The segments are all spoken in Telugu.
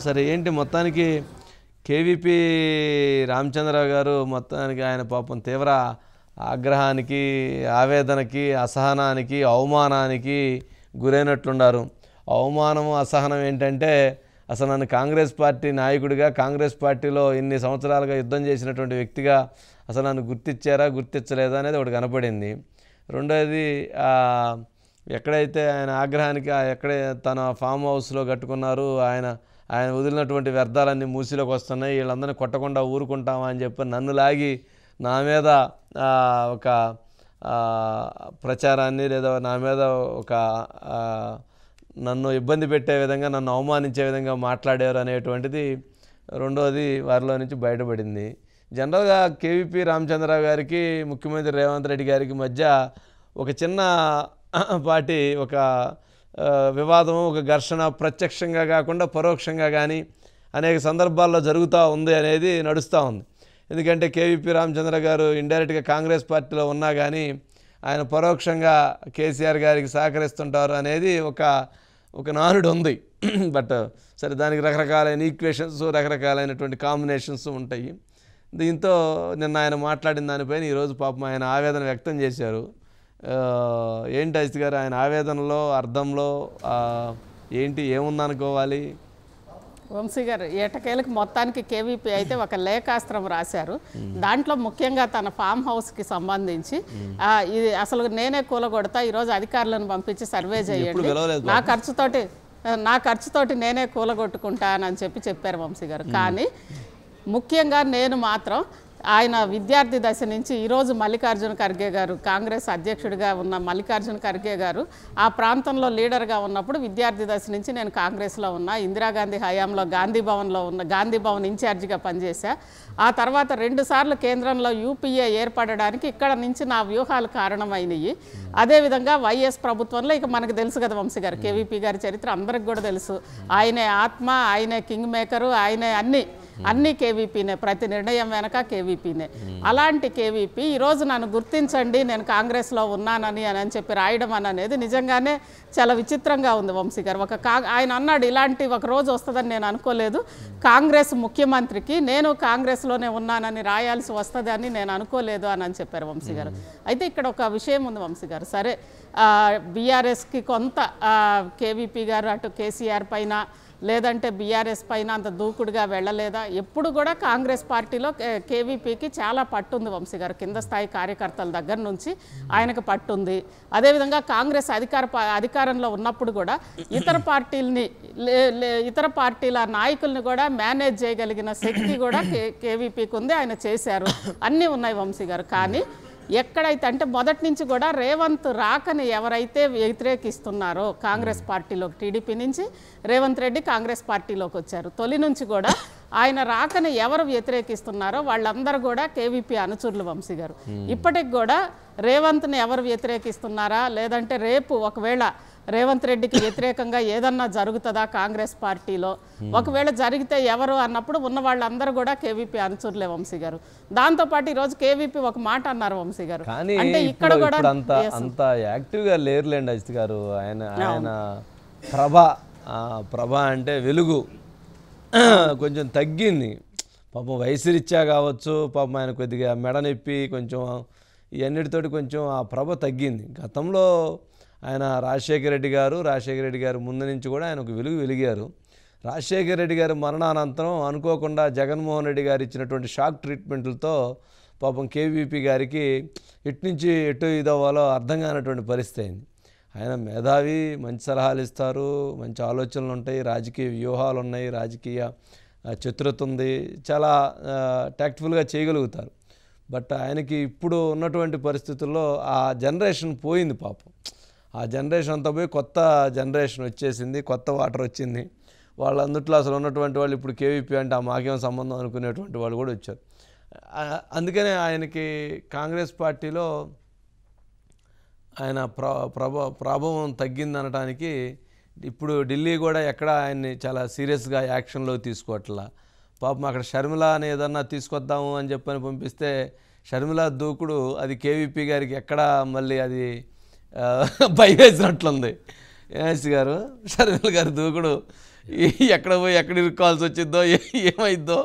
సరే ఏంటి మొత్తానికి కేవీపీ రామచంద్రరావు గారు మొత్తానికి ఆయన పాపం తీవ్ర ఆగ్రహానికి, ఆవేదనకి, అసహనానికి, అవమానానికి గురైనట్లున్నారు. అవమానము, అసహనం ఏంటంటే అసలు నన్ను కాంగ్రెస్ పార్టీ నాయకుడిగా, కాంగ్రెస్ పార్టీలో ఇన్ని సంవత్సరాలుగా యుద్ధం చేసినటువంటి వ్యక్తిగా అసలు నన్ను గుర్తించారా, గుర్తించలేదా అనేది ఒకటి కనపడింది. రెండోది ఎక్కడైతే ఆయన ఆగ్రహానికి ఎక్కడే తన ఫామ్ హౌస్లో కట్టుకున్నారు, ఆయన వదిలినటువంటి వ్యర్థాలన్నీ మూసిలోకి వస్తున్నాయి, వీళ్ళందరినీ కొట్టకుండా ఊరుకుంటామా అని చెప్పి నన్ను లాగి నా మీద ఒక ప్రచారాన్ని లేదా నా మీద ఒక నన్ను ఇబ్బంది పెట్టే విధంగా, నన్ను అవమానించే విధంగా మాట్లాడారు అనేటువంటిది రెండోది వారిలో నుంచి బయటపడింది. జనరల్గా కేవీపీ రామచంద్రరావు గారికి, ముఖ్యమంత్రి రేవంత్ రెడ్డి గారికి మధ్య ఒక చిన్న పాటి ఒక వివాదం, ఒక ఘర్షణ ప్రత్యక్షంగా కాకుండా పరోక్షంగా కానీ అనేక సందర్భాల్లో జరుగుతూ ఉంది అనేది నడుస్తూ ఉంది. ఎందుకంటే కేవీపీ రామచంద్ర గారు ఇండైరెక్ట్గా కాంగ్రెస్ పార్టీలో ఉన్నా కానీ ఆయన పరోక్షంగా కేసీఆర్ గారికి సహకరిస్తుంటారు అనేది ఒక నానుడు ఉంది. బట్ సరే, దానికి రకరకాలైన ఈక్వేషన్స్, రకరకాలైనటువంటి కాంబినేషన్స్ ఉంటాయి. దీంతో నిన్న ఆయన మాట్లాడిన దానిపైన ఈరోజు పాపం ఆయన ఆవేదన వ్యక్తం చేశారు. ఏంటి అజిత్ గారు ఆయన ఆవేదనలో అర్థంలో ఏంటి, ఏముందనుకోవాలి? వంశీ గారు ఏటకేలకు మొత్తానికి కేవీపీ అయితే ఒక లేఖాస్త్రం రాశారు. దాంట్లో ముఖ్యంగా తన ఫామ్ హౌస్కి సంబంధించి ఇది అసలు నేనే కూలగొడతా, ఈరోజు అధికారులను పంపించి సర్వే చేయండి, నా ఖర్చుతోటి నేనే కూలగొట్టుకుంటానని చెప్పారు వంశీ గారు. కానీ ముఖ్యంగా నేను మాత్రం ఆయన విద్యార్థి దశ నుంచి ఈరోజు మల్లికార్జున ఖర్గే గారు, కాంగ్రెస్ అధ్యక్షుడిగా ఉన్న మల్లికార్జున ఖర్గే గారు ఆ ప్రాంతంలో లీడర్గా ఉన్నప్పుడు విద్యార్థి దశ నుంచి నేను కాంగ్రెస్లో ఉన్నా. ఇందిరాగాంధీ హయాంలో గాంధీ భవన్ ఇన్ఛార్జిగా పనిచేశా. ఆ తర్వాత 2 సార్లు కేంద్రంలో యూపీఏ ఏర్పడడానికి ఇక్కడ నుంచి నా వ్యూహాలు కారణమైనవి. అదేవిధంగా వైఎస్ ప్రభుత్వంలో ఇక మనకు తెలుసు కదా వంశీ గారు, కేవీపీ గారి చరిత్ర అందరికి కూడా తెలుసు. ఆయనే ఆత్మ, ఆయనే కింగ్ మేకరు, ఆయనే అన్ని కేవీపీనే, ప్రతి నిర్ణయం వెనక కేవీపీనే. అలాంటి కేవీపీ ఈరోజు నన్ను గుర్తించండి, నేను కాంగ్రెస్లో ఉన్నానని చెప్పి రాయడం అనేది నిజంగానే చాలా విచిత్రంగా ఉంది వంశీ గారు. ఆయన అన్నాడు, ఇలాంటి ఒక రోజు వస్తుందని నేను అనుకోలేదు, కాంగ్రెస్ ముఖ్యమంత్రికి నేను కాంగ్రెస్లోనే ఉన్నానని రాయాల్సి వస్తుందని నేను అనుకోలేదు అని చెప్పారు వంశీ గారు. అయితే ఇక్కడ ఒక విషయం ఉంది వంశీ గారు. సరే, బీఆర్ఎస్కి కొంత కేవీపీ గారు అటు కేసీఆర్ పైన లేదంటే బీఆర్ఎస్ పైన అంత దూకుడుగా వెళ్ళలేదా? ఎప్పుడు కూడా కాంగ్రెస్ పార్టీలో కేవీపీకి చాలా పట్టుంది వంశీ గారు. కింద స్థాయి కార్యకర్తల దగ్గర నుంచి ఆయనకు పట్టుంది. అదేవిధంగా కాంగ్రెస్ అధికారంలో ఉన్నప్పుడు కూడా ఇతర పార్టీల నాయకుల్ని కూడా మేనేజ్ చేయగలిగిన శక్తి కూడా కేవీపీకి ఉంది, ఆయన చేశారు, అన్నీ ఉన్నాయి వంశీ గారు. కానీ ఎక్కడైతే అంటే మొదటి నుంచి కూడా రేవంత్ రాకని ఎవరైతే వ్యతిరేకిస్తున్నారో కాంగ్రెస్ పార్టీలోకి, టీడీపీ నుంచి రేవంత్ రెడ్డి కాంగ్రెస్ పార్టీలోకి వచ్చారు, తొలి నుంచి కూడా ఆయన రాకని ఎవరు వ్యతిరేకిస్తున్నారో వాళ్ళందరూ కూడా కేవీపీ అనుచరులు వంశీ గారు. ఇప్పటికి కూడా రేవంత్ని ఎవరు వ్యతిరేకిస్తున్నారా, లేదంటే రేపు ఒకవేళ రేవంత్ రెడ్డికి వ్యతిరేకంగా ఏదన్నా జరుగుతుందా కాంగ్రెస్ పార్టీలో, ఒకవేళ జరిగితే ఎవరు అన్నప్పుడు ఉన్న వాళ్ళందరూ కూడా కేవీపీ అనుచరులే వంశీ గారు. దాంతోపాటు ఈరోజు కేవీపీ ఒక మాట అన్నారు వంశీ గారు, అంటే ఇక్కడ కూడా అంత యాక్టివ్గా లేరులేండి అజిత్ గారు. ఆయన ప్రభ అంటే వెలుగు కొంచెం తగ్గింది. పాపం వయసు రీత్యా కావచ్చు, పాపం ఆయన కొద్దిగా మెడ నొప్పి కొంచెం ఇవన్నిటితోటి కొంచెం ఆ ప్రభ తగ్గింది. గతంలో ఆయన రాజశేఖర రెడ్డి గారు ముందు నుంచి కూడా ఆయన ఒక వెలిగారు. రాజశేఖర రెడ్డి గారు మరణానంతరం అనుకోకుండా జగన్మోహన్ రెడ్డి గారు ఇచ్చినటువంటి షాక్ ట్రీట్మెంట్లతో పాపం కేవీపీ గారికి ఇటు నుంచి ఎటు ఇదవ్వాలో అర్థం కానటువంటి పరిస్థితి అయింది. ఆయన మేధావి, మంచి సలహాలు ఇస్తారు, మంచి ఆలోచనలు ఉంటాయి, రాజకీయ వ్యూహాలు ఉన్నాయి, రాజకీయ చతురత ఉంది, చాలా టాక్ట్ఫుల్గా చేయగలుగుతారు. బట్ ఆయనకి ఇప్పుడు ఉన్నటువంటి పరిస్థితుల్లో ఆ జనరేషన్ పోయింది పాపం. ఆ జనరేషన్ అంతా పోయి కొత్త జనరేషన్ వచ్చేసింది, కొత్త వాటర్ వచ్చింది. వాళ్ళందుట్లో అసలు ఉన్నటువంటి వాళ్ళు ఇప్పుడు కేవీపీ అంటే మాకేం సంబంధం అనుకునేటువంటి వాళ్ళు కూడా వచ్చారు. అందుకనే ఆయనకి కాంగ్రెస్ పార్టీలో ఆయన ప్రభావం తగ్గిందనడానికి ఇప్పుడు ఢిల్లీ కూడా ఎక్కడ ఆయన్ని చాలా సీరియస్గా యాక్షన్లో తీసుకోవట్లా. పాపం అక్కడ షర్మిల అని ఏదన్నా తీసుకొద్దాము అని చెప్పని పంపిస్తే షర్మిల దూకుడు అది కేవీపీ గారికి ఎక్కడ మళ్ళీ అది భయం వేసినట్లుంది. ఏఎస్ గారు షర్మిల గారి దూకుడు ఎక్కడ పోయి ఎక్కడ ఇరుక్కోవాల్సి వచ్చిందో ఏమైద్దో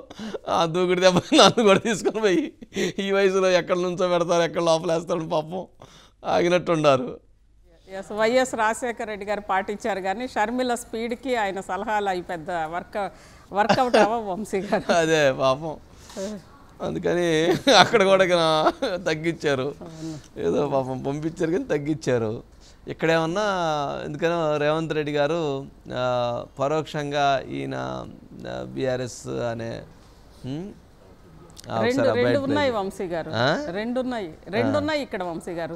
ఆ దూకుడు దెబ్బ నన్ను కూడా తీసుకొని పోయి ఈ వయసులో ఎక్కడ నుంచో పెడతారు, ఎక్కడ లోపలేస్తాడు పాపం ఆగినట్టున్నారు. వైఎస్ రాజశేఖర రెడ్డి గారు పాటించారు, కానీ షర్మిల స్పీడ్కి ఆయన సలహాలు అవి పెద్ద వర్కౌట్ అవ్వ వంశీ గారు. అదే పాపం, అందుకని అక్కడ కూడా తగ్గించారు, ఏదో పాపం పంపించారు కానీ తగ్గించారు. ఇక్కడేమన్నా ఎందుకనో రేవంత్ రెడ్డి గారు పరోక్షంగా ఈయన బీఆర్ఎస్ అనే రెండు ఉన్నాయి వంశీ గారు, రెండు ఉన్నాయి ఇక్కడ వంశీ గారు.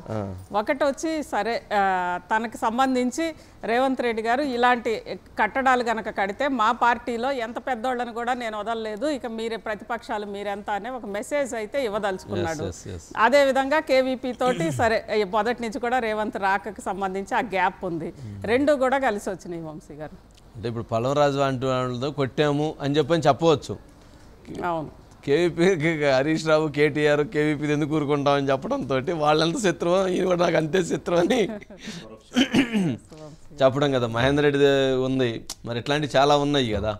ఒకటి వచ్చి సరే తనకి సంబంధించి రేవంత్ రెడ్డి గారు ఇలాంటి కట్టడాలు గనక కడితే మా పార్టీలో ఎంత పెద్దోళ్ళని కూడా నేను వదలలేదు, ఇక మీరే ప్రతిపక్షాలు మీరెంత అనే ఒక మెసేజ్ అయితే ఇవ్వదలుచుకున్నాడు. అదేవిధంగా కేవీపీ తోటి సరే మొదటి నుంచి కూడా రేవంత్ రాకకి సంబంధించి ఆ గ్యాప్ ఉంది, రెండు కూడా కలిసి వచ్చినాయి వంశీ గారు. అంటే ఇప్పుడు పలవరాజు వంటి వాళ్ళతో కొట్టాము అని చెప్పవచ్చు. అవును, కేవీపీ హరీష్ రావు కేటీఆర్ కేవీపీ ఎందుకు ఊరుకుంటామని చెప్పడంతో వాళ్ళంత శత్రువు ఈయన కూడా నాకు అంతే శత్రువు అని చెప్పడం కదా. మహేందర్ రెడ్డి ఉంది, మరి ఇట్లాంటివి చాలా ఉన్నాయి కదా.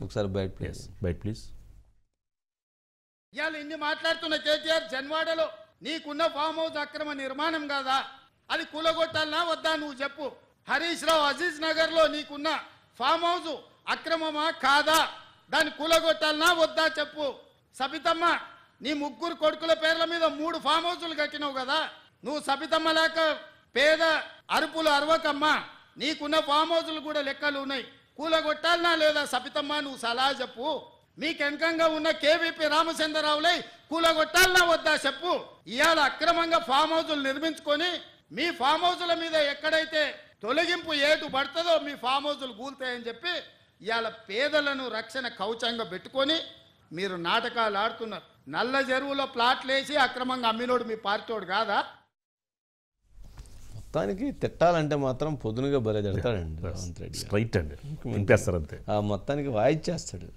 ఒకసారి బయట ప్లీజ్. ఇవాళ ఇన్ని మాట్లాడుతున్న కేటీఆర్ జన్వాడలో నీకున్న ఫామ్ హౌస్ అక్రమ నిర్మాణం కాదా, అది కూలగొట్టాలనా వద్దా నువ్వు చెప్పు. హరీష్ రావు అజీజ్ నగర్ లో నీకున్న ఫామ్ హౌస్ అక్రమమా కాదా, దాన్ని కూలగొట్టాలనా వద్దా చెప్పు. సబితమ్మ నీ ముగ్గురు కొడుకుల పేర్ల మీద 3 ఫామ్ హౌసులు కట్టినావు కదా, నువ్వు సబితమ్మ లేక పేద అరుపులు అరవకమ్మా, నీకున్న ఫామ్ హౌసులు కూడా లెక్కలు ఉన్నాయి, కూలగొట్టాలనా లేదా సబితమ్మ నువ్వు సలహా చెప్పు. మీకెనకంగా ఉన్న కేవీపీ రామచంద్రరావులై కూలగొట్టాలనా వద్దా చెప్పు. ఇవాళ అక్రమంగా ఫామ్ హౌసులు నిర్మించుకొని మీ ఫామ్ హౌసుల మీద ఎక్కడైతే తొలగింపు ఏటు పడుతుందో మీ ఫామ్ హౌసులు కూలుతాయని చెప్పి ఇవాళ పేదలను రక్షణ కవచంగా పెట్టుకొని మీరు నాటకాలు ఆడుతున్నారు. నల్ల చెరువులో ప్లాట్లు వేసి అక్రమంగా అమ్మినోడు మీ పార్టీోడు కాదా. మొత్తానికి తిట్టాలంటే మాత్రం పొద్దునుగా భలే తిడతాడండి రేవంత్ రెడ్డి, స్ట్రైట్ అండి, నింపేస్తారు అంతే. మొత్తానికి వాయిచ్చేస్తాడు.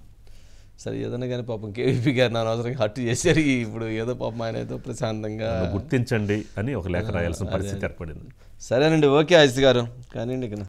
సరే ఏదైనా కానీ పాపం కేవీపీ గారు నా అవసరంగా హట్టు చేశారు, ఇప్పుడు ఏదో పాపం ఆయన ఏదో ప్రశాంతంగా గుర్తించండి అని ఒక లేఖ రాయాల్సిన పరిస్థితి ఏర్పడింది. సరేనండి, ఓకే అజిత్ గారు కానీ